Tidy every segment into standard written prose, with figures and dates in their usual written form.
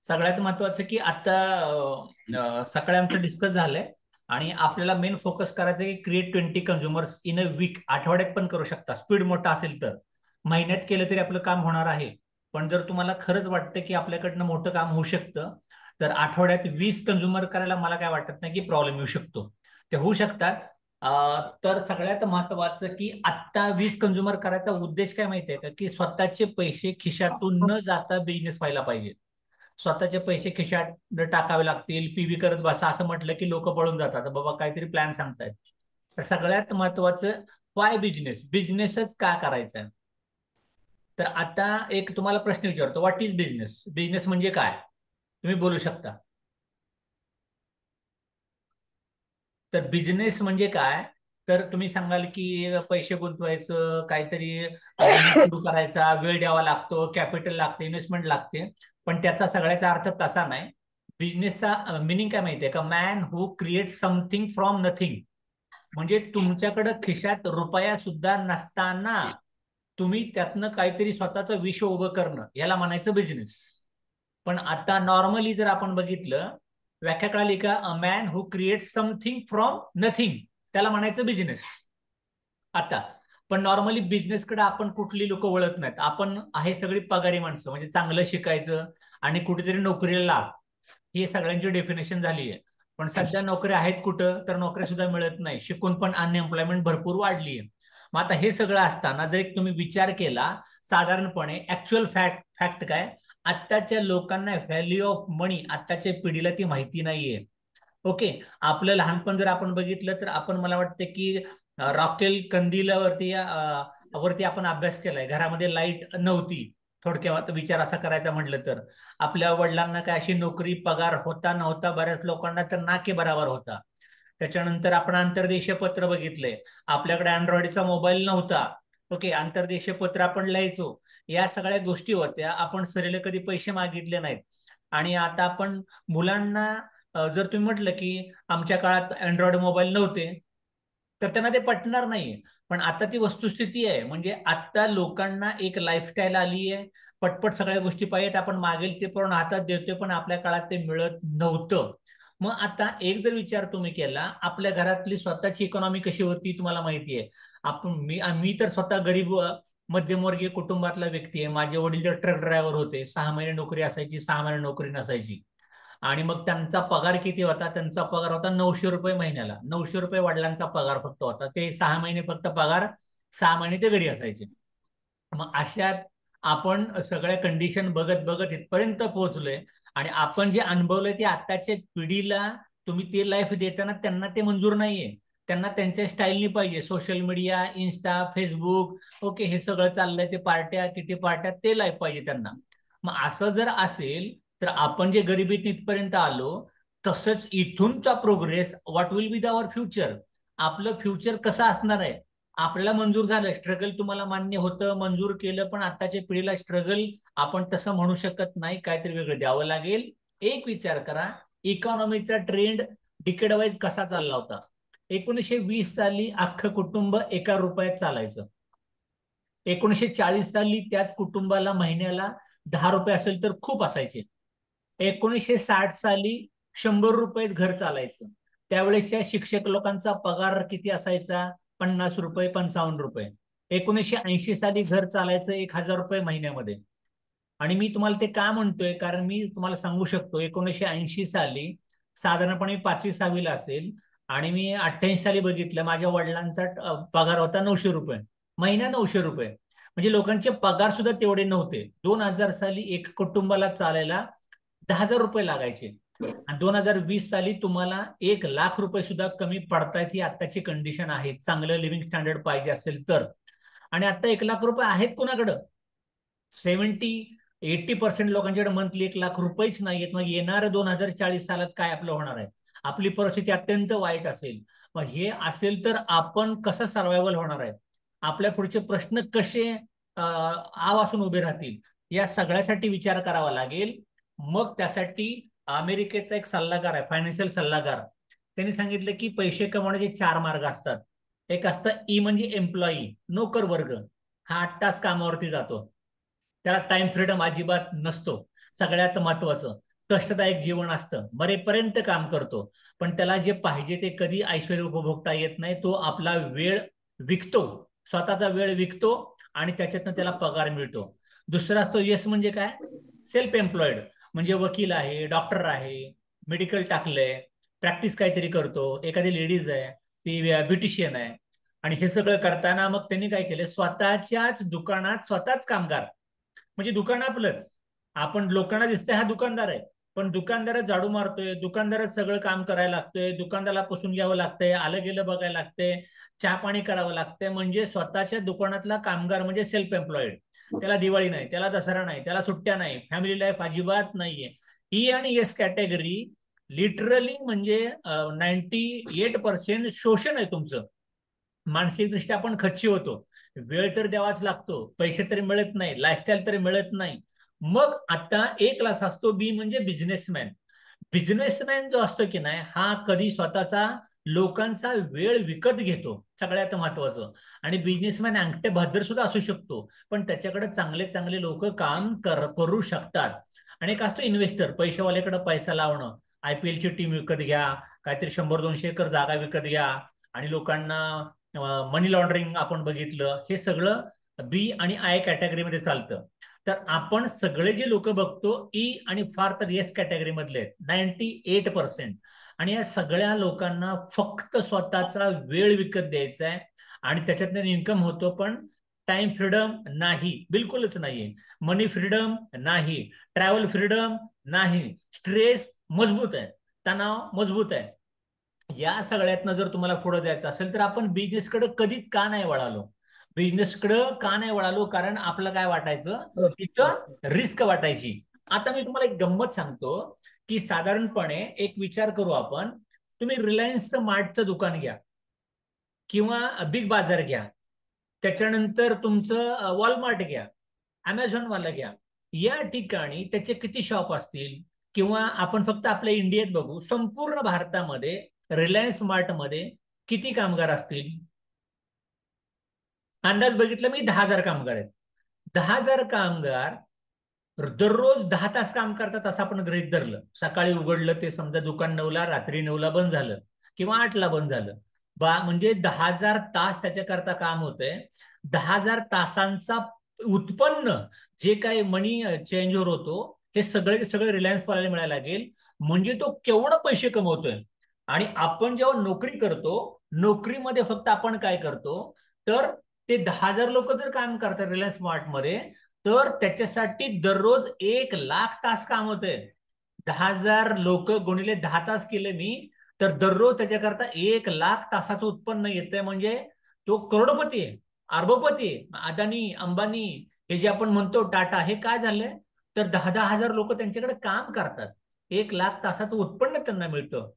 सगळ्यात महत्वाचं की आता सकाळी आमचं डिस्कस झालंय आणि आपल्याला मेन फोकस करायचं आहे की create 20 consumers in a week. आठवड्यात पण करू शकता, स्पीड मोठा असेल तर. महिन्यात केलं तरी आपलं काम होणार आहे. पण जर तुम्हाला खरंच वाटतं की आपल्याकडनं मोठं काम होऊ शकतं, तर आठवड्यात 20 कन्झ्युमर करायला मला काय वाटत नाही की प्रॉब्लेम येऊ शकतो. ते होऊ शकतात. तर सगळ्यात महत्वाचं की आत्ता 20 कन्झ्युमर करायचा उद्देश काय माहितीये का, की स्वतःचे पैसे खिशातून न जाता बिझनेस व्हायला पाहिजे. स्वतःचे पैसे खिशात टाकावे लागतील, पीव्ही करत बसा असं म्हटलं की लोक पळून जातात, बाबा काहीतरी प्लॅन सांगतायत. तर सगळ्यात महत्वाचं, वाय बिझनेस, बिझनेसच का करायचा. तर आता एक तुम्हाला प्रश्न विचारतो, व्हॉट इज बिझनेस, बिझनेस म्हणजे काय, तुम्ही बोलू शकता. तर बिझनेस म्हणजे काय, तर तुम्ही सांगाल की पैसे गुंतवायचं, काहीतरी बिझनेस सुरू करायचा, वेळ द्यावा लागतो, कॅपिटल लागते, इन्व्हेस्टमेंट लागते. पण त्याचा सगळ्याचा अर्थ तसा नाही. बिझनेसचा मिनिंग काय माहितीये का, man who create something from nothing. म्हणजे तुमच्याकडे खिशात रुपया सुद्धा नसताना तुम्ही त्यातनं काहीतरी स्वतःचं विश्व उभं करणं, याला म्हणायचं बिझनेस. पण आता नॉर्मली जर आपण बघितलं, व्याख्या कळाली का, a man who create something from nothing, त्याला म्हणायचं बिझनेस. आता पण नॉर्मली बिझनेसकडे आपण कुठली लोक वळत नाहीत. आपण आहे सगळी पगारी माणसं, म्हणजे चांगलं शिकायचं आणि कुठेतरी नोकरीला लाग, ही सगळ्यांची डेफिनेशन झाली आहे. पण सध्या नोकऱ्या आहेत कुठं, तर नोकऱ्या सुद्धा मिळत नाही. शिकून पण अनएम्प्लॉयमेंट भरपूर वाढली आहे. मग आता हे सगळं असताना जर एक तुम्ही विचार केला साधारणपणे, ऍक्च्युअल फॅक्ट काय, आत्ताच्या लोकांना व्हॅल्यू ऑफ मनी, आत्ताच्या पिढीला ती माहिती नाहीये. ओके. आपलं लहानपण जर आपण बघितलं तर आपण, मला वाटतं की रॉकेल कंदिलावरती वरती आपण अभ्यास केलाय. घरामध्ये लाईट नव्हती. थोडक्यात विचार असा करायचा म्हटलं तर आपल्या वडिलांना काय अशी नोकरी, पगार होता नव्हता, बऱ्याच लोकांना तर नाके बराबर होता. त्याच्यानंतर आपण आंतरदेशीय पत्र बघितलंय. आपल्याकडे अँड्रॉइडचा मोबाईल नव्हता. ओके, आंतरदेशीय पत्र आपण लिहायचो. या सगळ्या गोष्टी होत्या. आपण सरीला कधी पैसे मागितले नाहीत. आणि आता आपण मुलांना, जर तुम्ही म्हटलं की आमच्या काळात अँड्रॉइड मोबाईल नव्हते, तर त्यांना ते पटणार नाहीये. पण आता ती वस्तुस्थिती आहे. म्हणजे आता लोकांना एक लाईफस्टाईल आली आहे. पटपट सगळ्या गोष्टी पाहिजेत, आपण मागेल ते पण हातात देतोय, पण आपल्या काळात ते मिळत नव्हतं. मग आता एक जर विचार तुम्ही केला, आपल्या घरातली स्वतःची इकॉनॉमी कशी होती तुम्हाला माहिती आहे. मी तर स्वतः गरीब मध्यमवर्गीय कुटुंबातला व्यक्ती आहे. माझे वडील तर ट्रक ड्रायव्हर होते. 6 महिने नोकरी असायची, 6 महिने नोकरी नसायची. आणि मग त्यांचा पगार किती होता, त्यांचा पगार होता 900 रुपये महिन्याला. 900 रुपये वडिलांचा पगार फक्त होता. ते 6 महिने फक्त पगार, 6 महिने ते घरी असायचे. मग अशात आपण सगळ्या कंडिशन बघत बघत इथपर्यंत पोहोचलोय. आणि आपण जे अनुभवलंय ते आत्ताच्या पिढीला तुम्ही ते लाईफ देताना त्यांना ते मंजूर नाहीये. त्यांना त्यांच्या स्टाईलनी पाहिजे. Social media, Insta, Facebook, okay, हे सगळं चाललंय. ते पार्ट्या, किती पार्ट्या, ते लाईफ पाहिजे त्यांना. मग असं जर असेल, तर आपण जे गरिबीत इथपर्यंत आलो, तसंच इथूनचा progress, what will be the our future, आपलं फ्युचर कसं असणार आहे. आपल्याला मंजूर झालं स्ट्रगल, तुम्हाला मान्य होतं, मंजूर केलं, पण आताच्या पिढीला स्ट्रगल आपण तसं म्हणू शकत नाही, काहीतरी वेगळं द्यावं लागेल. एक विचार करा, इकॉनॉमीचा ट्रेंड डिकेड वाईज कसा चालला होता. 1920 साली अख्खं कुटुंब एका रुपयात चालायचं. 1940 साली त्याच कुटुंबाला महिन्याला 10 रुपये असेल तर खूप असायचे. 1960 साली 100 रुपयात घर चालायचं. त्यावेळेसच्या शिक्षक लोकांचा पगार किती असायचा, 50 रुपये, 55 रुपये. 1980 साली घर चालायचं 1,000 रुपये महिन्यामध्ये. आणि मी तुम्हाला ते का म्हणतोय, कारण मी तुम्हाला सांगू शकतो, 1980 साली साधारणपणे 5वी 6वीला असेल, आणि मी 88 साली बघितलं, माझ्या वडिलांचा पगार होता 900 रुपये महिना. 900 रुपये म्हणजे लोकांचे पगार सुद्धा तेवढे नव्हते. 2000 साली एक कुटुंबाला चालायला 10,000 रुपये लागायचे. आणि 2020 साली तुम्हाला 1,00,000 रुपये सुद्धा कमी पडतायत. ही आत्ताची कंडिशन आहे, चांगलं लिव्हिंग स्टँडर्ड पाहिजे असेल तर. आणि आता 1,00,000 रुपये आहेत कोणाकडं, 70-80% लोकांच्याकडे मंथली 1,00,000 रुपयेच नाहीयेत. मग येणारं 2040 सालात काय आपलं होणार आहे. आपली परिस्थिती अत्यंत वाईट असेल. मग हे असेल तर आपण कसं सर्व्हायव्हल होणार आहे, आपल्या पुढचे प्रश्न कसे आवासून उभे राहतील, या सगळ्यासाठी विचार करावा लागेल. मग त्यासाठी अमेरिकेचा एक सल्लागार आहे, फायनान्शियल सल्लागार, त्यांनी सांगितलं की पैसे कमवण्याचे 4 मार्ग असतात. एक असतं ई म्हणजे एम्प्लॉई, नोकर वर्ग. हा 8 तास कामावरती जातो, त्याला टाइम फ्रीडम अजिबात नसतो. सगळ्यात महत्वाचं, कष्टदायक जीवन असतं, मरेपर्यंत काम करतो, पण त्याला जे पाहिजे ते कधी ऐश्वर्य उपभोगता येत नाही. तो आपला वेळ विकतो, स्वतःचा वेळ विकतो आणि त्याच्यातनं त्याला पगार मिळतो. दुसरा असतो यश म्हणजे काय, सेल्फ एम्प्लॉईड, म्हणजे वकील आहे, डॉक्टर आहे, मेडिकल टाकलंय, प्रॅक्टिस काहीतरी करतो, एखादी लेडीज आहे ती ब्युटिशियन आहे, आणि हे सगळं करताना मग त्यांनी काय केलं, स्वतःच्याच दुकानात स्वतःच कामगार, म्हणजे दुकान आपलंच. आपण लोकांना दिसतंय हा दुकानदार आहे, पण दुकानदारच झाडू मारतोय, दुकानदारच सगळं काम करायला लागतोय, दुकानदाराला पुसून घ्यावं लागतंय, आलं गेलं बघायला लागतंय, चहा पाणी करावं लागतंय. म्हणजे स्वतःच्या दुकानातला कामगार म्हणजे सेल्फ एम्प्लॉईड. त्याला दिवाळी नाही, त्याला दसरा नाही, त्याला सुट्ट्या नाही, फॅमिली लाईफ अजिबात नाहीये. ई आणि एस कॅटेगरी लिटरली म्हणजे 98% शोषण आहे तुमचं. मानसिकदृष्ट्या आपण खच्ची होतो, वेळ तर द्यावाच लागतो, पैसे तरी मिळत नाही, लाईफस्टाईल तरी मिळत नाही. मग आता एक क्लास असतो बी म्हणजे बिझनेसमॅन. बिझनेसमॅन जो असतो की नाही, हा कधी स्वतःचा लोकांचा वेळ विकत घेतो, सगळ्यात महत्वाचं. आणि बिझनेसमॅन अंगठे बहादर सुद्धा असू शकतो, पण त्याच्याकडे चांगले चांगले लोक काम करू शकतात. आणि एक असतो इन्व्हेस्टर, पैशावाल्याकडे पैसा लावणं, IPL ची टीम विकत घ्या, काहीतरी 100-200 एकर जागा विकत घ्या, आणि लोकांना मनी लॉन्ड्रिंग आपण बघितलं, हे सगळं बी आणि आय कॅटेगरीमध्ये चालतं. तर आपण सगळे जे लोक बघतो ई आणि फार तर येस कॅटेगरी मधले आहेत 98%. आणि या सगळ्या लोकांना फक्त स्वतःचा वेळ विकत द्यायचा आहे, आणि त्याच्यातनं इन्कम होतो, पण टाइम फ्रीडम नाही, बिलकुलच नाहीये. मनी फ्रीडम नाही, ट्रॅव्हल फ्रीडम नाही, स्ट्रेस मजबूत आहे, तणाव मजबूत आहे. या सगळ्यातनं जर तुम्हाला पुढे जायचं असेल तर आपण बिझनेसकडे कधीच का नाही वळालो, बिझनेसकडे का नाही वळालो, कारण आपलं काय वाटायचं, तिथं रिस्क वाटायची. आता मी तुम्हाला एक गंमत सांगतो, की साधारणपणे एक विचार करू आपण. तुम्ही रिलायन्स मार्टचं दुकान घ्या, किंवा बिग बाजार घ्या, त्याच्यानंतर तुमचं वॉलमार्ट घ्या, अमेझॉन वाला घ्या. या ठिकाणी त्याचे किती शॉप असतील, किंवा आपण फक्त आपल्या इंडियात बघू, संपूर्ण भारतामध्ये रिलायन्स मार्ट मध्ये किती कामगार असतील. अंदाज बघितलं मी, 10,000 कामगार आहेत. 10,000 कामगार दररोज 10 तास काम करतात असं आपण गृहीत धरलं. सकाळी उघडलं ते समजा दुकान 9ला, रात्री 9ला बंद झालं, किंवा 8ला बंद झालं. म्हणजे 10,000 तास त्याच्याकरता काम होतंय. 10,000 तासांचा उत्पन्न जे काही मनी चेंज ओव्हर होतो, हे सगळे सगळे रिलायन्स वाल्याला मिळायला लागेल. म्हणजे तो केवढं पैसे कमवतोय. आणि आपण जेव्हा नोकरी करतो, नोकरीमध्ये फक्त आपण काय करतो, तर ते 10,000 लोक जर काम करतात रिलायन्स स्मार्ट मध्ये, तर त्याच्यासाठी दररोज 1,00,000 तास काम होते. 10,000 लोक गुणिले 10 तास केले मी, तर दररोज त्याच्याकरता 1,00,000 तासाचं उत्पन्न येतंय. म्हणजे तो करोडपती आहे, अरबपती आहे. अदानी, अंबानी, हे जे आपण म्हणतो टाटा, हे काय झालंय, तर 10,000 लोक त्यांच्याकडे काम करतात, 1,00,000 तासाचं उत्पन्न त्यांना मिळतं.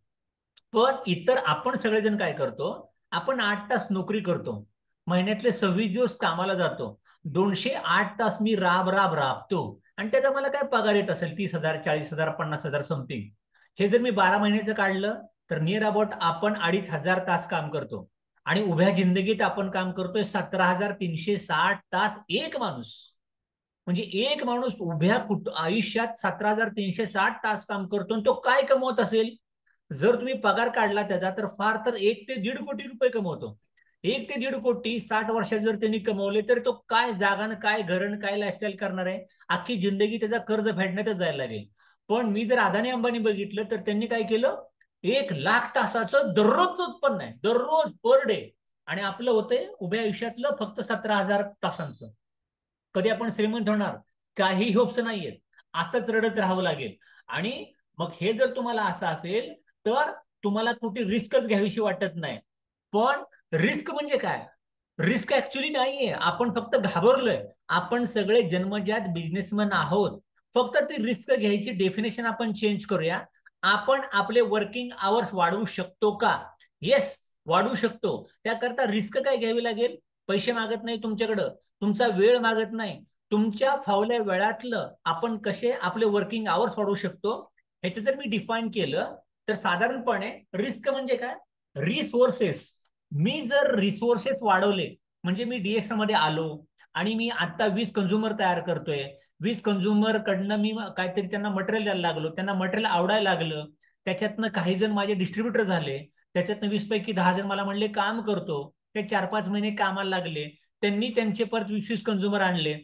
पण इतर आपण सगळेजण काय करतो, आपण 8 तास नोकरी करतो, महिन्यातले 26 दिवस कामाला जातो, 208 तास मी राब राब राबतो, आणि त्याचा मला काय पगार येत असेल, 30,000, 40,000, 50,000 समथिंग. हे जर मी 12 महिन्याचं काढलं, तर नियर अबाउट आपण 2,500 तास काम करतो. आणि उभ्या जिंदगीत आपण काम करतोय 17,360 तास, एक माणूस. म्हणजे एक माणूस उभ्या आयुष्यात 17,360 तास काम करतो, आणि तो काय कमवत असेल. जर तुम्ही पगार काढला त्याचा, तर फार तर 1 ते 1.5 कोटी रुपये कमवतो. 1 ते 1.5 कोटी 60 वर्षात जर त्यांनी कमवले, तर तो काय जागान, काय घरण, काय लाईफस्टाईल करणार आहे. अख्खी जिंदगी त्याचा कर्ज फेडण्यातच जायला लागेल. पण मी जर अदानी अंबानी बघितलं, तर त्यांनी काय केलं, 1,00,000 तासाचं दररोजचं उत्पन्न आहे, दररोज पर डे. आणि आपलं होतंय उभ्या आयुष्यातलं फक्त 17,000 तासांचं. कधी आपण श्रीमंत होणार, काही होप्स नाहीयेत, असंच रडत राहावं लागेल. आणि मग हे जर तुम्हाला असं असेल, तर तुम्हाला कुठे रिस्कच घ्यावीशी वाटत नाही. पण रिस्क म्हणजे काय, रिस्क ऍक्च्युली नाहीये, आपण फक्त घाबरलोय. आपण सगळे जन्मजात बिझनेसमॅन आहोत. फक्त ती रिस्क घ्यायची डेफिनेशन आपण चेंज करूया. आपण आपले वर्किंग आवर्स वाढवू शकतो का? येस, वाढवू शकतो. त्याकरता रिस्क काय घ्यावी लागेल, पैसे मागत नाही तुमच्याकडं, तुमचा वेळ मागत नाही, तुमच्या फावल्या वेळातलं आपण कसे आपले वर्किंग आवर्स वाढवू शकतो, ह्याचं जर मी डिफाईन केलं, तर साधारणपणे रिस्क म्हणजे काय, रिसोर्सेस. मी जर रिसोर्सेस वाढवले, म्हणजे मी DSM मध्ये आलो, आणि मी आता 20 कंझ्युमर तयार करतोय, 20 कंझ्युमर कडनं मी काहीतरी त्यांना मटेरियल द्यायला लागलो, त्यांना मटेरियल आवडायला लागलं, त्याच्यातनं काही जण माझे डिस्ट्रीब्युटर झाले, त्याच्यातनं 20 पैकी 10 जण मला म्हणले काम करतो, ते 4-5 महिने कामाला लागले, त्यांनी त्यांचे परत 20 कंझ्युमर आणले,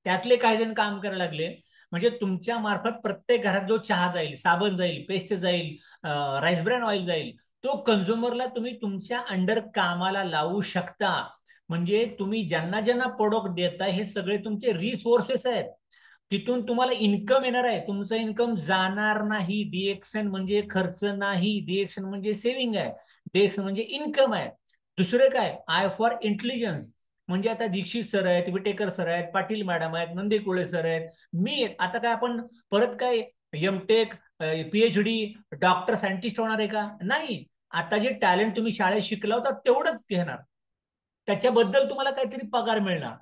त्यातले काही जण काम करायला लागले. म्हणजे तुमच्या मार्फत प्रत्येक घरात जो चहा जाईल, साबण जाईल, पेस्ट जाईल, राईस ब्रॅन ऑइल जाईल, तो कंझ्युमरला तुम्ही तुमच्या अंडर कामाला लावू शकता. म्हणजे तुम्ही ज्यांना ज्यांना प्रोडक्ट देताय हे सगळे तुमचे रिसोर्सेस आहेत, तिथून तुम्हाला इन्कम येणार आहे, तुमचं इन्कम जाणार नाही. डीएक्सएन म्हणजे खर्च नाही, डीएक्सएन म्हणजे सेव्हिंग आहे, डीएक्सएन म्हणजे इन्कम आहे. दुसरे काय, आय फॉर इंटेलिजन्स, म्हणजे आता दीक्षित सर आहेत, विटेकर सर आहेत, पाटील मॅडम आहेत, नंदीकुळे सर आहेत, मी आता काय आपण परत काय एमटेक, पीएचडी, डॉक्टर, सायंटिस्ट होणार आहे का? नाही. आता जे टॅलेंट तुम्ही शाळेत शिकला होता तेवढंच घेणार, त्याच्याबद्दल तुम्हाला काहीतरी पगार मिळणार.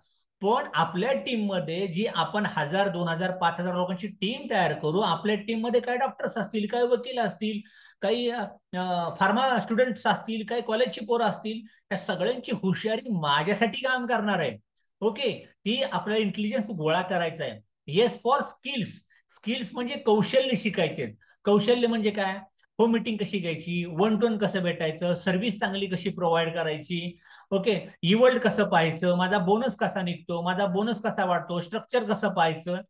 पण आपल्या टीम मध्ये जी आपण 1000, 2000, 5000 लोकांची टीम तयार करू, आपल्या टीम मध्ये काही डॉक्टर्स असतील, काही वकील असतील, काही फार्मा स्टुडंट्स असतील, काही कॉलेजची पोरं असतील, त्या सगळ्यांची हुशारी माझ्यासाठी काम करणार आहे. ओके, ती आपल्याला इंटेलिजन्स गोळा करायचा आहे. Yes for skills. स्किल्स म्हणजे कौशल्य शिकायचे. कौशल्य म्हणजे काय, हो मीटिंग कशी घ्यायची, वन टू वन कसं भेटायचं, सर्व्हिस चांगली कशी प्रोव्हाइड करायची, ओके, इव्हल्ट कसं पाहायचं, माझा बोनस कसा निघतो, माझा बोनस कसा वाढतो, स्ट्रक्चर कसं पाहायचं,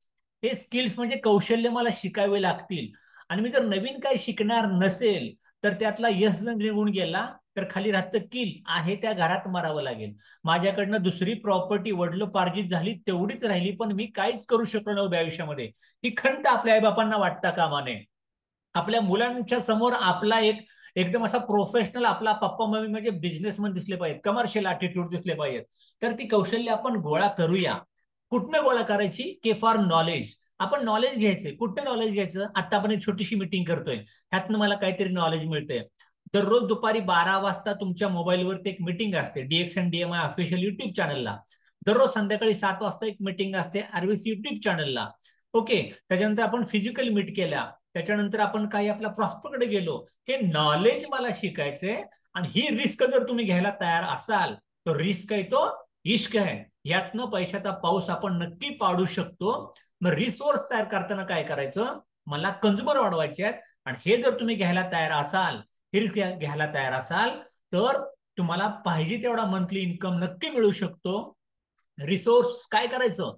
हे स्किल्स म्हणजे कौशल्य मला शिकावे लागतील. आणि मी जर नवीन काही शिकणार नसेल तर त्यातला यश जर निघून गेला तर खाली राहतं किल, आहे त्या घरात मारावं लागेल. माझ्याकडनं दुसरी प्रॉपर्टी वडिलोपार्जित झाली तेवढीच राहिली, पण मी काहीच करू शकलो नाही उभ्या आयुष्यामध्ये, ही खंत आपल्या आईबापांना वाटता कामा नये. आपल्या मुलांच्या समोर आपला एक एकदम असा प्रोफेशनल आपला पप्पा मम्मी म्हणजे बिझनेसमन दिसले पाहिजेत, कमर्शियल ॲटिट्यूड दिसले पाहिजेत. तर ती कौशल्य आपण गोळा करूया. कुठनं गोळा करायची, के फॉर नॉलेज. आपण नॉलेज घ्यायचे. कुठनं नॉलेज घ्यायचं, आता आपण एक छोटीशी मीटिंग करतोय, ह्यातनं मला काहीतरी नॉलेज मिळतंय. दररोज दुपारी 12 वाजता तुमच्या मोबाईलवरती एक मीटिंग असते, डीएक्सएन डीएमआय ऑफिशियल युट्यूब चॅनलला. दररोज संध्याकाळी 7 वाजता एक मीटिंग असते आरबीसी युट्यूब चॅनलला. ओके, त्याच्यानंतर आपण फिजिकल मीट केल्या, त्याच्यानंतर आपण काही आपल्या प्रॉस्पेक्टकडे गेलो. हे नॉलेज मला शिकायचंय, आणि ही रिस्क जर तुम्ही घ्यायला तयार असाल तर रिस्क आहे तो इश्क आहे. यातनं पैशाचा पाऊस आपण नक्की पाडू शकतो. मग रिसोर्स तयार करताना काय करायचं, मला कंझ्युमर वाढवायचे आहेत, आणि हे जर तुम्ही घ्यायला तयार असाल, हे रिस्क घ्यायला तयार असाल, तर तुम्हाला पाहिजे तेवढा मंथली इन्कम नक्की मिळू शकतो. रिसोर्स काय करायचं,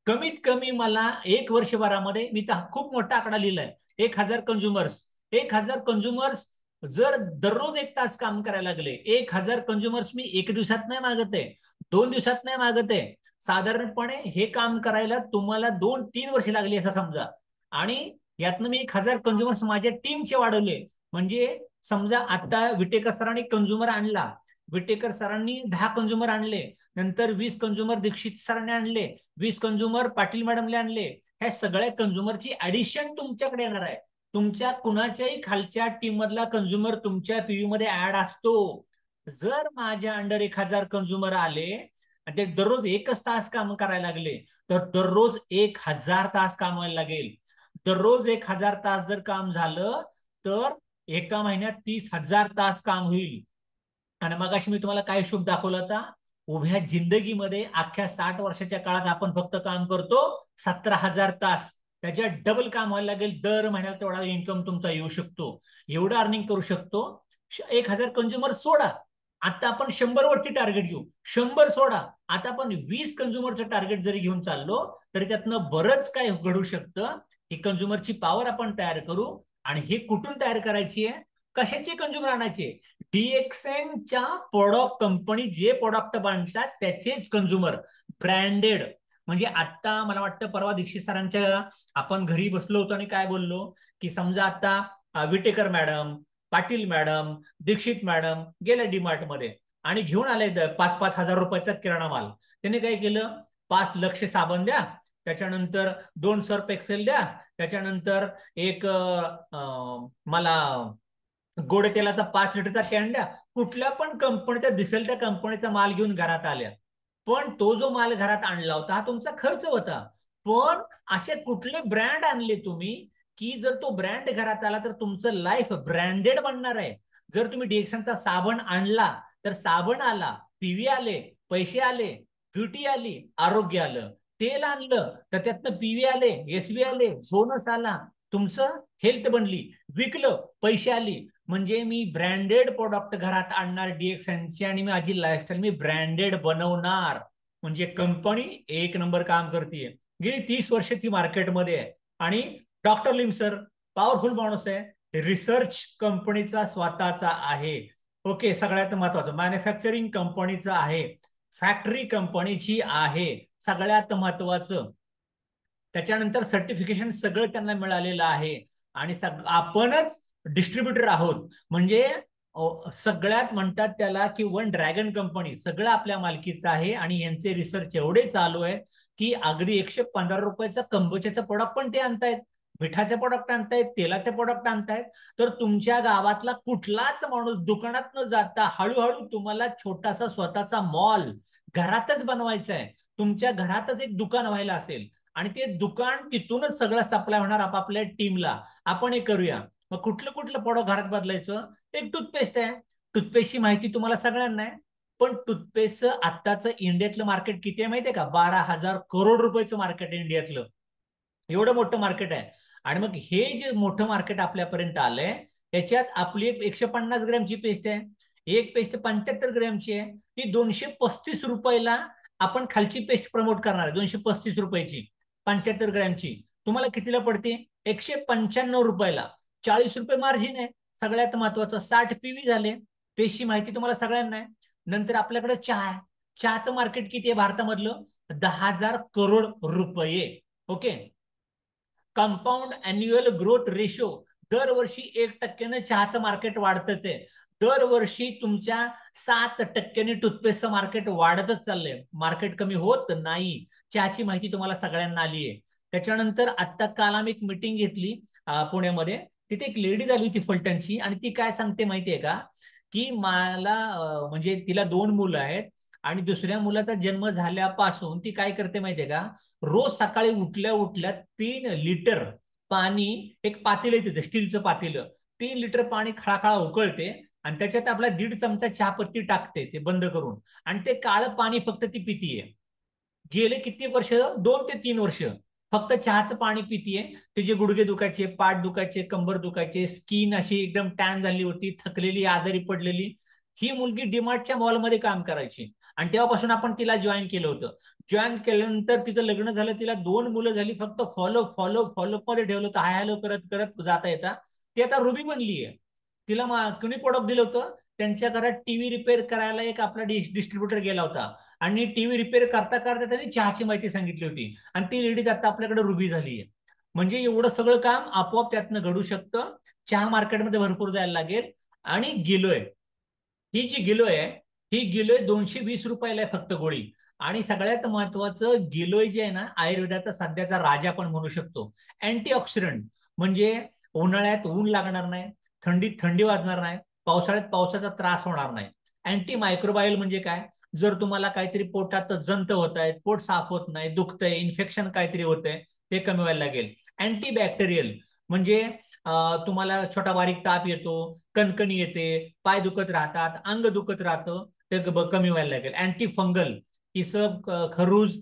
कमीत कमी मला 1 वर्षभरामध्ये, मी तर खूप मोठा आकडा लिहिलाय, 1000 कंझ्युमर्स. 1000 कंझ्युमर्स जर दररोज 1 तास काम करायला लागले, 1000 कंझ्युमर्स मी 1 दिवसात नाही मागत आहे, 2 दिवसात नाही मागत आहे, साधारणपणे हे काम करायला तुम्हाला 2-3 वर्ष लागली असं समजा. आणि यातनं मी 1000 कंझ्युमर्स माझ्या टीमचे वाढवले. म्हणजे समजा आता विटेकर सरांनी कंझ्युमर आणला, विटेकर सरांनी 10 कंझ्युमर आणले, नंतर 20 कंझ्युमर दीक्षित सरांनी आणले, 20 कंझ्युमर पाटील मॅडमने आणले, ह्या सगळ्या कंझ्युमरची ऍडिशन तुमच्याकडे येणार आहे. तुमच्या कुणाच्याही खालच्या टीम मधला कंझ्युमर तुमच्या पीव्ही मध्ये ऍड असतो. जर माझ्या अंडर 1000 कंझ्युमर आले आणि ते दररोज 1 तास काम करायला लागले, तर दररोज 1000 तास काम व्हायला लागेल. दररोज 1000 तास जर काम झालं तर एका महिन्यात 30,000 तास काम होईल. आणि मग अशी मी तुम्हाला काय हिशोब दाखवला होता, उभ्या जिंदगीमध्ये अख्ख्या 60 वर्षाच्या काळात आपण फक्त काम करतो 17,000 तास. त्याच्या डबल काम व्हायला लागेल, दर महिन्याला तेवढा इन्कम तुमचा येऊ शकतो, एवढं अर्निंग करू शकतो. 1000 कंझ्युमर सोडा, आता आपण 100 वरती टार्गेट घेऊ. 100 सोडा, आता आपण 20 कंझ्युमरचं टार्गेट जरी घेऊन चाललो तरी त्यातनं बरंच काय घडू शकतं. ही कंझ्युमरची पॉवर आपण तयार करू. आणि हे कुठून तयार करायची आहे, कशाचे कंझ्युमर आणायचे, डीएक्सएनच्या प्रोडक्ट कंपनी जे प्रोडक्ट बांधतात त्याचेच कंझ्युमर, ब्रँडेड. म्हणजे आता मला वाटतं परवा दीक्षित सरांच्या आपण घरी बसलो होतो आणि काय बोललो, की समजा आता Whitaker madam, Patil madam, Dikshit madam गेल्या डीमार्ट मध्ये आणि घेऊन आले 5-5 हजार रुपयाचा किराणा माल. त्याने काय केलं, 5 लक्ष साबण द्या, त्याच्यानंतर 2 सर्फ एक्सेल द्या, त्याच्यानंतर एक मला गोड तेलाचा 5 लिटरचा कॅन द्या. कुठल्या पण कंपनीचा दिसेल त्या कंपनीचा माल घेऊन घरात आल्या. पण तो जो माल घरात आणला होता हा तुमचा खर्च होता. पण असे कुठले ब्रँड आणले तुम्ही, की जर तो ब्रँड घरात आला तर तुमचं लाईफ ब्रँडेड बनणार आहे. जर तुम्ही डिएक्सनचा साबण आणला तर साबण आला, पीव्ही आले, पैसे आले, ब्युटी आली, आरोग्य आलं. तेल आणलं तर त्यातनं पीव्ही आले, एसवी आले, बोनस आला, तुमचं हेल्थ बनली. विकलं, पैसे आली. म्हणजे मी ब्रँडेड प्रोडक्ट घरात आणणार डीएक्सएनचे आणि माझी लाईफस्टाईल मी ब्रँडेड बनवणार. म्हणजे कंपनी एक नंबर काम करते. गेली 30 वर्ष ती मार्केटमध्ये आहे. आणि डॉक्टर लिम सर पॉवरफुल माणूस आहे, रिसर्च कंपनीचा स्वतःचा आहे. ओके, सगळ्यात महत्वाचं मॅन्युफॅक्चरिंग कंपनीचं आहे, फॅक्टरी कंपनीची आहे, सगळ्यात महत्वाचं. त्याच्यानंतर सर्टिफिकेशन सगळं त्यांना मिळालेलं आहे. आणि आपणच डिस्ट्रीब्युटर आहोत. म्हणजे सगळ्यात म्हणतात त्याला की वन ड्रॅगन कंपनी, सगळं आपल्या मालकीचं आहे. आणि यांचे रिसर्च एवढे चालू आहे की अगदी 115 रुपयाचं कंबोच्याचं प्रोडक्ट पण ते आणतायत, मिठाचे प्रोडक्ट आणतायत, तेलाचे प्रोडक्ट आणतायत. तर तुमच्या गावातला कुठलाच माणूस दुकानात न जाता हळूहळू तुम्हाला छोटासा स्वतःचा मॉल घरातच बनवायचा आहे. तुमच्या घरातच एक दुकान व्हायला असेल आणि ते दुकान तिथूनच सगळं सप्लाय होणार आपापल्या टीमला. आपण हे करूया. मग कुठलं कुठलं प्रोडक्ट घरात बदलायचं? एक टूथपेस्ट आहे. टूथपेस्टची माहिती तुम्हाला सगळ्यांना आहे. पण टूथपेस्टचं आत्ताचं इंडियातलं मार्केट किती आहे माहितीये का? 12,000 करोड रुपयाचं मार्केट आहे इंडियातलं. एवढं मोठं मार्केट आहे. आणि मग हे जे मोठं मार्केट आपल्यापर्यंत आलंय त्याच्यात आपली एक 150 ग्रॅमची पेस्ट आहे. एक पेस्ट 75 ग्रॅमची आहे. ती 235 रुपयाला आपण खालची पेस्ट प्रमोट करणार आहे. 235 रुपयाची 75 ग्रॅमची तुम्हाला कितीला पडते? 195 रुपयाला. 40 रुपये मार्जिन आहे. सगळ्यात महत्वाचं 60 पीव्ही झाले. पेस्टची माहिती तुम्हाला सगळ्यांना आहे. नंतर आपल्याकडे चहा आहे. चहाचं मार्केट किती आहे भारतामधलं? 10,000 करोड रुपये. Okay, compound annual growth ratio दरवर्षी 1% चहाचं मार्केट वाढतच आहे. दरवर्षी तुमच्या 7% टूथपेस्टचं मार्केट वाढतच चाललंय. मार्केट कमी होत नाही. चहाची माहिती तुम्हाला सगळ्यांना आली आहे. त्याच्यानंतर आता काल आम्ही एक मिटिंग घेतली पुण्यामध्ये. तिथे एक लेडी आली होती फलटणची आणि ती काय सांगते माहितीये का? की मला म्हणजे तिला 2 मुलं आहेत आणि दुसऱ्या मुलाचा जन्म झाल्यापासून ती काय करते माहितीये का? रोज सकाळी उठल्या उठल्या 3 लिटर पाणी, एक पातेलं येते स्टीलचं पातेलं, 3 लिटर पाणी खळाखळा उकळते आणि त्याच्यात आपला 1.5 चमचा चहापत्ती टाकते ते बंद करून. आणि ते काळं पाणी फक्त ती पितीये. गेले किती वर्ष? 2 ते 3 वर्ष फक्त चहाचं पाणी पितीये. तिचे गुडघे दुखायचे, पाठ दुखायचे, कंबर दुखायचे, स्किन अशी एकदम टॅन झाली होती, थकलेली, आजारी पडलेली. ही मुलगी डीमार्टच्या मॉलमध्ये काम करायची आणि तेव्हापासून आपण तिला जॉईन केलं होतं. जॉईन केल्यानंतर तिचं लग्न झालं, तिला 2 मुलं झाली. फक्त फॉलो फॉलो फॉलोअप मध्ये ठेवलं होतं, हाय हॅलो करत करत जाता येता. ती आता रुबी बनली आहे. तिला कुणी प्रोडक्ट दिलं होतं? त्यांच्या घरात टीव्ही रिपेअर करायला एक आपला डिस्ट्रीब्युटर गेला होता आणि टीव्ही रिपेअर करता करता त्यांनी चहाची माहिती सांगितली होती आणि ती लेडीज आता आपल्याकडे रुबी झाली आहे. म्हणजे एवढं सगळं काम आपोआप त्यातनं घडू शकतं. चहा मार्केटमध्ये भरपूर जायला लागेल. आणि गिलोय, ही जी गिलोय आहे, ही गिलोय 220 रुपयाला आहे फक्त गोळी. आणि सगळ्यात महत्वाचं, गिलोय जे आहे ना, आयुर्वेदाचा सध्याचा राजा पण म्हणू शकतो. अँटीऑक्सिडंट म्हणजे उन्हाळ्यात ऊन लागणार नाही, थंडीत थंडी वाजणार नाही, पावसाळ्यात पावसाचा त्रास होणार नाही. अँटी मायक्रोबायल म्हणजे काय? जर तुम्हाला काहीतरी पोटात जंत होत आहेत, पोट साफ होत नाही, दुखतंय, इन्फेक्शन काहीतरी होतंय, ते कमी व्हायला लागेल. अँटी बॅक्टेरियल म्हणजे तुम्हाला छोटा बारीक ताप येतो, कणकणी येते, पाय दुखत राहतात, अंग दुखत राहतं, ते कमी व्हायला लागेल. अँटी फंगल ही सब खरूज,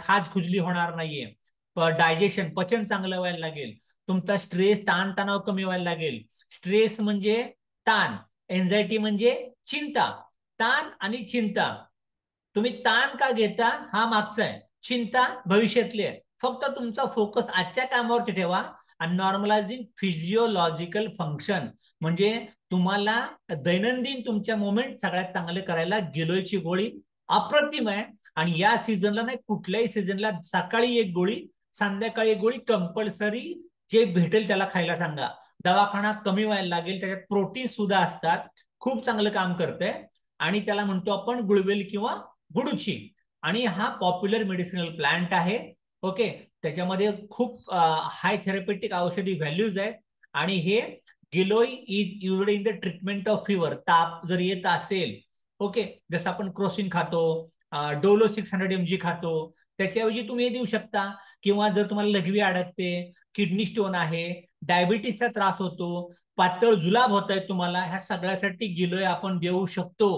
खाज खुजली होणार नाहीये. डायजेशन, पचन चांगलं व्हायला लागेल. तुमचा स्ट्रेस, ताणतणाव कमी व्हायला लागेल. स्ट्रेस म्हणजे ताण, एन्झायटी म्हणजे चिंता. ताण आणि चिंता, तुम्ही ताण का घेता हा मागचा आहे, चिंता भविष्यातली आहे. फक्त तुमचा फोकस आजच्या कामावरती ठेवा. आणि नॉर्मलायझिंग फिजिओलॉजिकल फंक्शन म्हणजे तुम्हाला दैनंदिन तुमच्या मोमेंट सगळ्यात चांगले करायला गिलोयची गोळी अप्रतिम आहे. आणि या सीझनला नाही, कुठल्याही सीझनला सकाळी एक गोळी, संध्याकाळी एक गोळी कंपल्सरी. जे भेटेल त्याला खायला सांगा. दवाखाना कमी व्हायला लागेल. त्याच्यात प्रोटीन सुद्धा असतात, खूप चांगलं काम करतंय. आणि त्याला म्हणतो आपण गुळवेल किंवा गुडूची. आणि हा पॉप्युलर मेडिसिनल प्लांट आहे. ओके, त्याच्यामध्ये खूप हाय थेरपेटिक औषधी व्हॅल्यूज आहेत. आणि हे giloy is used in the treatment of fever. ताप जर येत असेल, ओके, जसं आपण क्रोसिन खातो, डोलो 600 mg खातो, त्याच्याऐवजी तुम्ही हे देऊ शकता. किंवा जर तुम्हाला लघवी अडकते, किडनी स्टोन आहे, डायबिटीसचा त्रास होतो, पातळ जुलाब होत आहेत तुम्हाला, ह्या सगळ्यासाठी गिलोय आपण देऊ शकतो.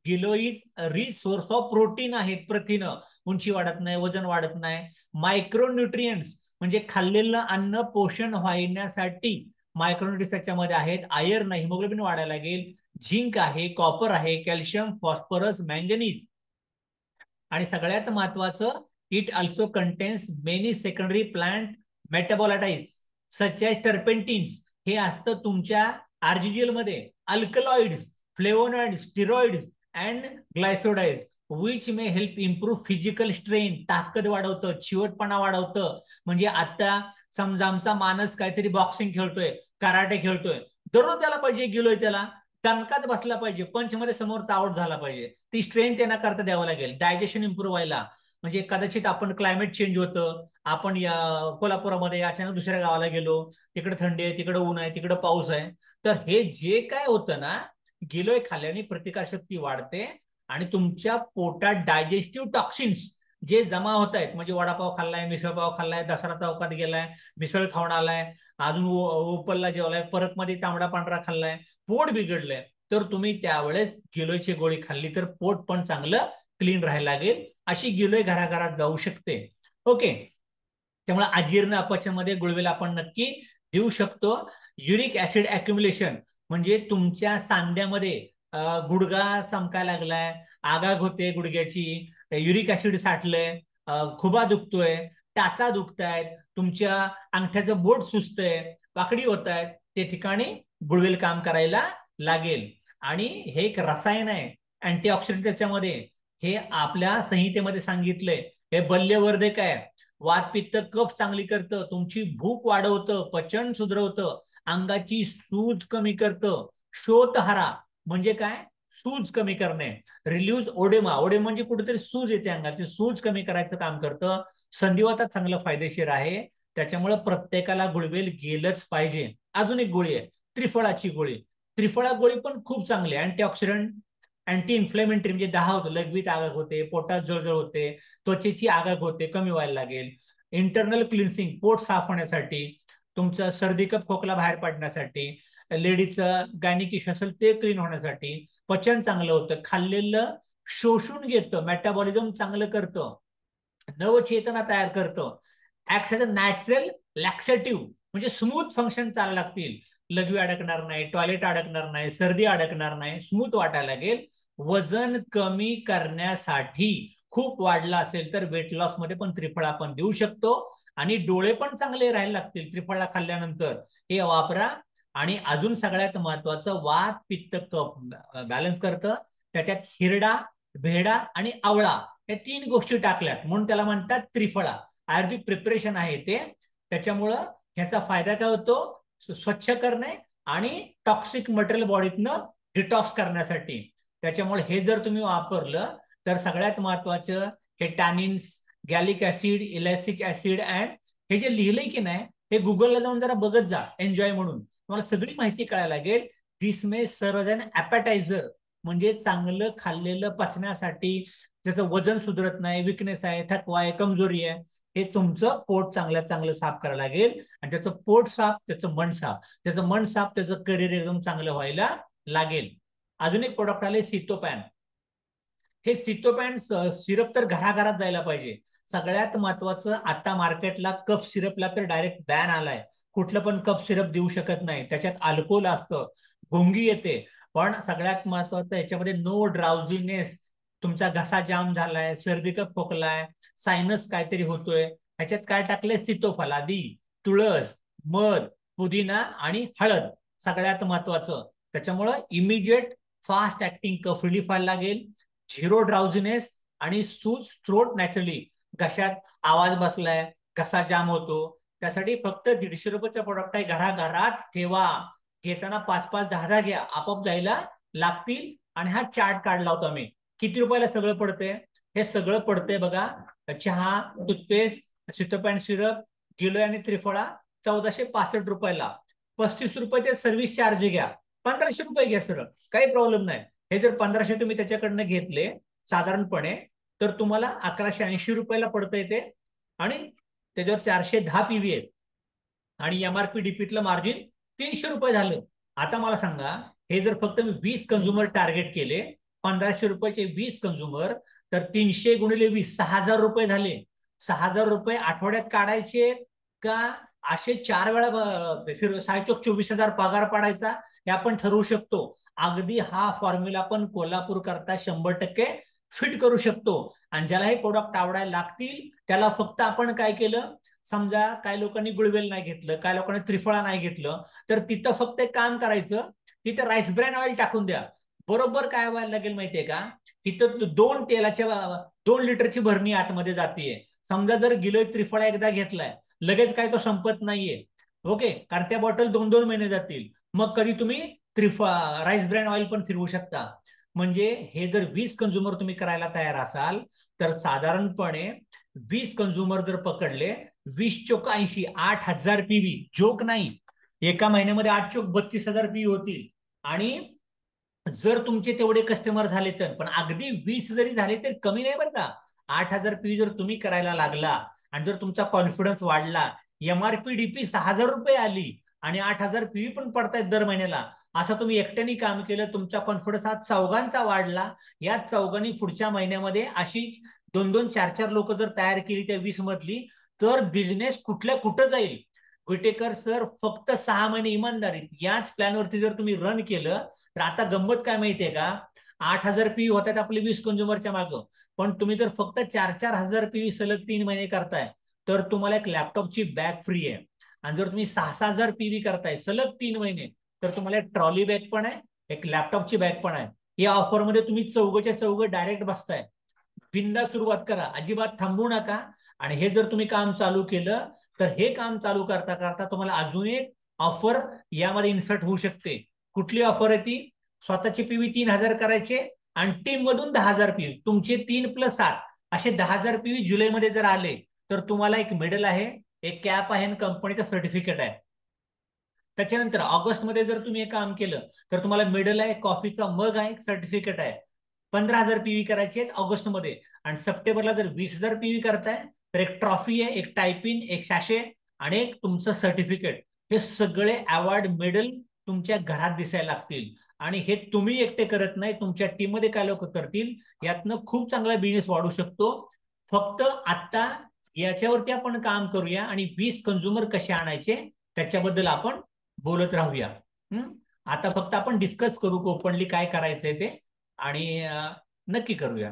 गिलो is rich source of protein आहेत, प्रथिन, उंची वाढत नाही, वजन वाढत नाही. मायक्रोन्यूट्रियंट्स म्हणजे खाल्लेलं अन्न पोषण वाढण्यासाठी मायक्रोन्यूट्रियंट्स त्याच्यामध्ये आहेत. आयर्न, हिमोग्लोबिन वाढायला लागेल, झिंक आहे, कॉपर आहे, कॅल्शियम, फॉस्फरस, मँगनीज. आणि सगळ्यात महत्वाचं, it also contains many secondary plant metabolites such as turpentines. हे असतं तुमच्या आरजीजीएल मध्ये. Alkaloids, flavonoids, steroids and glycosides which may help improve physical strength. ताकद वाढवतं, चिवटपणा वाढवतं. म्हणजे आता समजा आमचा माणूस काहीतरी बॉक्सिंग खेळतोय, कराटे खेळतोय, दररोज त्याला पाहिजे गेलोय, त्याला दणकात बसला पाहिजे, पंच मध्ये समोरचा आउट झाला पाहिजे. ती स्ट्रेंथ त्यांना करता द्यावं लागेल, डायजेशन इम्प्रूव्ह व्हायला. म्हणजे कदाचित आपण क्लायमेट चेंज होतं, आपण या कोल्हापुरामध्ये अचानक दुसऱ्या गावाला गेलो, तिकडे थंडी आहे, तिकडे ऊन आहे, तिकडे पाऊस आहे. तर हे जे काय होतं ना, गिलोय खाल्ल्याने प्रतिकारशक्ती वाढते आणि तुमच्या पोटात डायजेस्टिव्ह टॉक्सिन्स जे जमा होत आहेत, म्हणजे वडापाव खाल्लाय, मिसळपाव खाल्लाय, दसरा चौकात गेलाय, मिसळ खाऊन आलाय, अजून उपलला जेवलाय, परत मध्ये तांबडा पांढरा खाल्लाय, पोट बिघडलंय, तर तुम्ही त्यावेळेस गिलोयची गोळी खाल्ली तर पोट पण चांगलं क्लीन राहायला लागेल. अशी गिलोय घराघरात जाऊ शकते. ओके. त्यामुळे अजीर्ण अपचनमध्ये गुळवेल आपण नक्की देऊ शकतो. युरिक ऍसिड अक्युम्युलेशन म्हणजे तुमच्या सांध्यामध्ये गुडघा चमकायला लागलाय, आगाग होते गुडघ्याची, युरिक ऍसिड साठलंय, खुबा दुखतोय, टाचा दुखतायत, तुमच्या अंगठ्याचं बोट सुजतंय, वाकडी होत आहेत, ते ठिकाणी गुळवेल काम करायला लागेल. आणि हे एक रसायन आहे, अँटीऑक्सिडंट त्याच्यामध्ये. हे आपल्या संहितेमध्ये सांगितलंय. हे बल्यवर्धक आहे, वात पित्त कफ चांगली करतं, तुमची भूक वाढवतं, पचन सुधरवतं, अंगाची सूज कमी करतं. शोथहरा म्हणजे काय, सूज कमी करणे. रिल्यूज ओडेमा, ओडेमा म्हणजे कुठेतरी सूज येते अंगाची, सूज कमी करायचं काम करतं. संधिवातात चांगलं फायदेशीर आहे. त्याच्यामुळे प्रत्येकाला गुळवेल गेलंच पाहिजे. अजून एक गोळी आहे, त्रिफळाची गोळी. त्रिफळा गोळी पण खूप चांगली आहे, अँटीऑक्सिडंट, अँटी इन्फ्लेमेटरी, म्हणजे दहा होतो, लघवीत आगाग होते, पोटात जळजळ होते, त्वचेची आगाग होते, कमी व्हायला लागेल. इंटरनल क्लिन्सिंग, पोट साफ होण्यासाठी, तुमचं सर्दी कप खोकला बाहेर पडण्यासाठी, लेडीजचं गायनिक इश्यू असेल ते क्लीन होण्यासाठी, पचन चांगलं होतं, खाल्लेलं शोषून घेतं, मेटाबॉलिझम चांगलं करतं, नवचेतना तयार करतं, ऍक्ट ॲज अ नॅचरल लॅक्सेटिव्ह, म्हणजे स्मूथ फंक्शन चालू लागतील. लघवी अडकणार नाही, टॉयलेट अडकणार नाही, सर्दी अडकणार नाही, स्मूथ वाटायला लागेल. वजन कमी करण्यासाठी खूप वाढला असेल तर वेट लॉस मध्ये पण त्रिफळा आपण देऊ शकतो. आणि डोळे पण चांगले राहायला लागतील त्रिफळा खाल्ल्यानंतर, हे वापरा. आणि अजून सगळ्यात महत्वाचं, वात पित्त कफ बॅलन्स करतं. त्याच्यात हिरडा, भेडा आणि आवळा या तीन गोष्टी टाकल्यात म्हणून त्याला म्हणतात त्रिफळा. आयुर्वेदिक प्रिपरेशन आहे ते. त्याच्यामुळं ह्याचा फायदा काय होतो, स्वच्छ करणे आणि टॉक्सिक मटेरियल बॉडीतनं डिटॉक्स करण्यासाठी. त्याच्यामुळे हे जर तुम्ही वापरलं तर सगळ्यात महत्वाचं, हे टॅनिन्स, गॅलिक ऍसिड, इलॅसिक ऍसिड अँड, हे जे लिहिलंय की नाही, हे गुगलला जाऊन जरा बघत जा, एन्जॉय म्हणून तुम्हाला सगळी माहिती कळायला लागेल. दिस मे सर्व अन ॲपेटायझर, म्हणजे चांगलं खाल्लेलं पचण्यासाठी. ज्याचं वजन सुधरत नाही, विकनेस आहे, थकवा आहे, कमजोरी आहे, हे तुमचं पोट चांगल्यात चांगलं साफ करायला लागेल. आणि त्याचं पोट साफ, त्याचं मन साफ, त्याचं मन साफ, त्याचं करिअर एकदम चांगलं व्हायला लागेल. अजून एक प्रोडक्ट आले, सिटोपॅन. हे सिटोपॅन सिरप तर घराघरात जायला पाहिजे. सगळ्यात महत्वाचं, आता मार्केटला कफ सिरपला तर डायरेक्ट बॅन आलाय. कुठलं पण कफ सिरप देऊ शकत नाही, त्याच्यात अल्कोहोल असतं, गुंगी येते. पण सगळ्यात महत्वाचं, याच्यामध्ये नो ड्राउझीनेस. तुमचा घसा जाम झालाय, सर्दी कफ खोकलाय, सायनस काहीतरी होतोय, ह्याच्यात काय टाकलंय, सीतोफलादी, तुळस, मध, पुदिना आणि हळद. सगळ्यात महत्वाचं, त्याच्यामुळं इमिजिएट फास्ट ऍक्टिंग कफ रिलीफ व्हायला लागेल, झिरो ड्राउझीनेस आणि सूज थ्रोट नॅचरली. घशात आवाज बसलाय, घसा जाम होतो, त्यासाठी फक्त ₹150चा प्रोडक्ट आहे, घराघरात ठेवा. घेताना 5-5, 10-10 घ्या, आपोआप जायला लागतील. आणि हा चार्ट काढला होता मी, किती रुपयाला सगळं पडतंय. हे सगळं पडतंय बघा, चहा, टूथपेस्ट, सिटोपॅन सिरप, गिलोय आणि त्रिफळा, ₹1465. ₹35 ते सर्व्हिस चार्ज घ्या, ₹1500 घ्या सरळ, काही प्रॉब्लेम नाही. हे जर 1500 तुम्ही त्याच्याकडनं घेतले साधारणपणे, तर तुम्हाला ₹1180 पडतंय ते. आणि त्याच्यावर 410 पीव्ही आहेत. आणि एमआरपी डीपीतलं मार्जिन ₹300 झालं. आता मला सांगा, हे जर फक्त मी 20 कंझ्युमर टार्गेट केले 1500 रुपयाचे 20 कंझ्युमर, तर 300 गुणिले 20 6000 रुपये झाले. 6000 रुपये आठवड्यात काढायचे का असे 4 वेळा सायचोक 24,000 पगार पाडायचा हे आपण ठरवू शकतो. अगदी हा फॉर्म्युला आपण कोल्हापूर करता 100% फिट करू शकतो. आणि ज्याला हे प्रोडक्ट आवडायला लागतील त्याला फक्त आपण काय केलं, समजा काही लोकांनी गुळवेल नाही घेतलं, काही लोकांनी त्रिफळा नाही घेतलं, तर तिथं फक्त एक काम करायचं, तिथं राईस ब्रॅन ऑइल टाकून द्या. बरोबर काय व्हायला लागेल माहितीये का, तिथं 2 लिटरची भरणी आतमध्ये जातीये. समजा जर गिलोय त्रिफळा एकदा घेतलाय, लगेच काय तो संपत नाहीये. ओके, कारण त्या बॉटल 2-2 महिने जातील. मग कधी तुम्ही राईस ब्रॅन ऑइल पण फिरवू शकता. म्हणजे हे जर 20 कंझ्युमर तुम्ही करायला तयार असाल तर साधारणपणे 20 कंझ्युमर जर पकडले, 20 चोक 80, 8,000 पीव्ही, जोक नाही. एका महिन्यामध्ये 8 चोक 32,000 पीव्ही होतील. आणि जर तुमचे तेवढे कस्टमर झाले तर, पण अगदी 20 जरी झाले तर कमी नाही बरं का. 8,000 पीव्ही जर तुम्ही करायला लागला आणि जर तुमचा कॉन्फिडन्स वाढला, एमआरपी डीपी 6,000 रुपये आली आणि 8,000 पीव्ही पण पडतायत दर महिन्याला, असं तुम्ही एकट्याने काम केलं, तुमचा कॉन्फिडन्स हा चौघांचा वाढला. या चौघांनी पुढच्या महिन्यामध्ये अशी 2-2, 4-4 लोक जर तयार केली त्या 20 मधली, तर बिझनेस कुठल्या कुठं जाईल. विटेकर सर, फक्त 6 महिने इमानदारीत याच प्लॅनवरती जर तुम्ही रन केलं तर आता गंमत काय माहितीये का, 8,000 पीव्ही होतात आपले 20 कंझ्युमरच्या मागं. पण तुम्ही जर फक्त 4-4 हजार पीव्ही सलग 3 महिने करताय तर तुम्हाला एक लॅपटॉपची बॅग फ्री आहे. आणि जर तुम्ही 6-6 हजार पीव्ही करताय सलग 3 महिने, तर तुम्हाला एक ट्रॉली बॅग पण आहे, एक लॅपटॉपची बॅग पण आहे. या ऑफरमध्ये तुम्ही चौघच्या चौघ डायरेक्ट बसताय. बिंदा सुरुवात करा, अजिबात थांबू नका. आणि हे जर तुम्ही काम चालू केलं तर हे काम चालू करता करता तुम्हाला अजून एक ऑफर यामध्ये इन्सर्ट होऊ शकते. कुठली ऑफर आहे ती? स्वतःचे पीव्ही 3,000 करायचे आणि टीम मधून 10,000 पीव्ही, तुमचे 3+7 असे 10,000 पीव्ही जुलैमध्ये जर आले तर तुम्हाला एक मेडल आहे, एक कॅप आहे आणि कंपनीचं सर्टिफिकेट आहे. त्याच्यानंतर ऑगस्टमध्ये जर तुम्ही हे काम केलं तर तुम्हाला मेडल आहे, कॉफीचा मग आहे, सर्टिफिकेट आहे. 15,000 पीव्ही करायचे आहेत ऑगस्टमध्ये. आणि सप्टेंबरला जर 20,000 पीव्ही करताय तर एक ट्रॉफी आहे, एक टायपिन, एक शाशे आणि एक तुमचं सर्टिफिकेट. हे सगळे अवॉर्ड मेडल तुमच्या घरात दिसायला लागतील. आणि हे तुम्ही एकटे करत नाही, तुमच्या टीम मध्ये काय लोक करतील. यातनं खूप चांगला बिझनेस वाढू शकतो. फक्त आता याच्यावरती आपण काम करूया आणि 20 कंझ्युमर कसे आणायचे त्याच्याबद्दल आपण बोलत राहूया. आता फक्त आपण डिस्कस करू ओपनली काय करायचंय ते, आणि नक्की करूया.